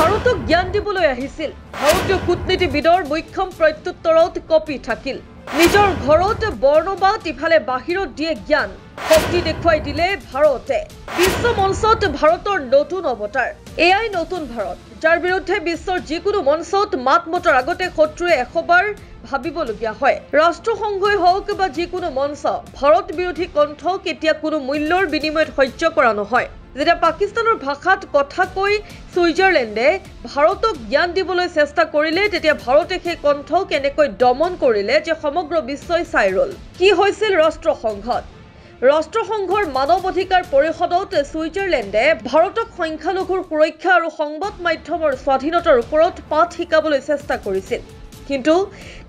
ভাৰতক জ্ঞান দিবলৈ আহিছিল ভাৰতীয় কূটনীতিবিদৰ মুখ্যম প্ৰত্যুত্তৰত কপি থাকিল নিজৰ ঘৰত বৰ্ণবাদ ইফালে বাহিৰত দিয়ে জ্ঞান শক্তি দেখুৱাই দিলে ভাৰতে বিশ্ব মঞ্চত ভাৰতৰ নতুন অৱতাৰ এআই নতুন ভাৰত যাৰ বিৰুদ্ধে বিশ্বৰ যিকোনো মঞ্চত মাত মতাৰ আগতে শত্ৰুৱে এশবাৰ ভাবিবলগীয়া হয় ৰাষ্ট্ৰসংঘই হওক বা যিকোনো মঞ্চ ভাৰত বিৰোধী কণ্ঠ কেতিয়া কোনো মূল্যৰ বিনিময়ত সহ্য কৰা নহয় যেতিয়া পাকিস্তানৰ ভাষাত কথা কৈ সুইজাৰলেণ্ডে ভাৰতক জ্ঞান দিবলৈ চেষ্টা কৰিলে তেতিয়া ভাৰতে সেই কণ্ঠ কেনেকৈ দমন কৰিলে যে সমগ্ৰ বিশ্বই চাই ৰল কি হৈছিল ৰাষ্ট্ৰসংঘৰ মানৱ অধিকাৰ পৰিষদত সুইজাৰলেণ্ডে ভাৰতক সংখ্যালঘুৰ সুৰক্ষা আৰু সংবাদ মাধ্যমৰ স্বাধীনতাৰ ওপৰত পাঠ শিকাবলৈ চেষ্টা কৰিছিল কিন্তু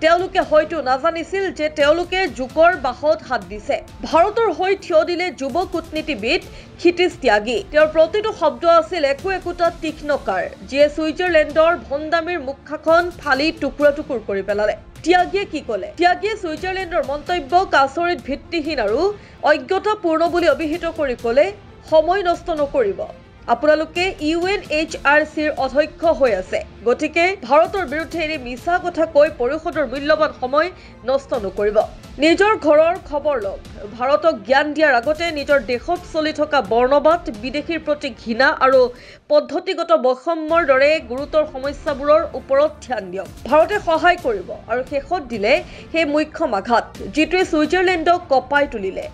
তেওঁলোকে হয়তো নাজানিছিল যে তেওঁলোকে যুগৰ বাহত হাত দিছে ভাৰতৰ হৈ থিয় দিলে যুৱ কূটনীতিবিদ ক্ষিতিজ ত্যাগী তেওঁৰ প্ৰতিটো শব্দ আছিল একোটা তীক্ষ্ণকাৰ যিয়ে সুইজাৰলেণ্ডৰ ভণ্ডামিৰ মুখাখন ফালি টুকুৰা টুকুৰ কৰি পেলালে ত্যাগীয়ে কি ক'লে ত্যাগীয়ে সুইজাৰলেণ্ডৰ মন্তব্যক আচৰিত ভিত্তিহীন আৰু অজ্ঞতাপূৰ্ণ বুলি অভিহিত কৰি ক'লে সময় নষ্ট নকৰিব আপোনালোকে UNHRCৰ অধ্যক্ষ হৈ আছে গতিকে ভাৰতৰ বিৰুদ্ধে এনে মিছা কথা কৈ পৰিষদৰ মূল্যৱান সময় নষ্ট নকৰিব নিজৰ ঘৰৰ খবৰ লওক ভাৰতক জ্ঞান দিয়াৰ আগতে নিজৰ দেশত চলি থকা বৰ্ণবাদ বিদেশীৰ প্ৰতি ঘৃণা আৰু পদ্ধতিগত বৈষম্যৰ দৰে গুৰুতৰ সমস্যাবোৰৰ ওপৰত ধ্যান দিয়ক ভাৰতে সহায় কৰিব আৰু শেষত দিলে সেই মুখ্যম আঘাত যিটোৱে সুইজাৰলেণ্ডক কঁপাই তুলিলে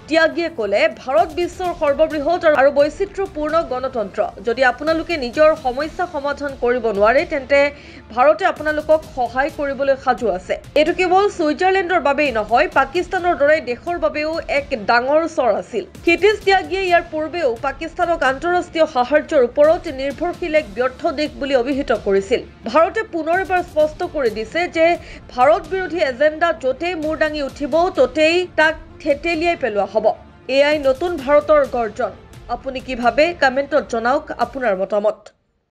ত্যাগীয়ে ক'লে ভাৰত বিশ্বৰ সৰ্ববৃহৎ আৰু বৈচিত্ৰ্যপূৰ্ণ গণতন্ত্ৰ যদি আপোনালোকে নিজৰ সমস্যা সমাধান কৰিব নোৱাৰে তেন্তে ভাৰতে আপোনালোকক সহায় কৰিবলৈ সাজু আছে এটো কেৱল সুইজাৰলেণ্ডৰ বাবেই নহয় পাকিস্তানৰ দৰে দেশৰ বাবেও এক ডাঙৰ স্বৰ আছিল ক্ষিতিজ ত্যাগীয়ে ইয়াৰ পূৰ্বেও পাকিস্তানক আন্তঃৰাষ্ট্ৰীয় সাহায্যৰ ওপৰত নিৰ্ভৰশীল এক ব্যৰ্থ দেশ বুলি অভিহিত কৰিছিল ভাৰতে পুনৰ এবাৰ স্পষ্ট কৰি দিছে যে ভাৰত বিৰোধী এজেণ্ডা য'তেই মূৰ দাঙি উঠিব ত'তেই তাক থেতেলিয়াই পেলোৱা হ'ব এআই নতুন ভাৰতৰ গৰ্জন আপুনি কি ভাবে কমেন্টত জনাওক আপোনাৰ মতামত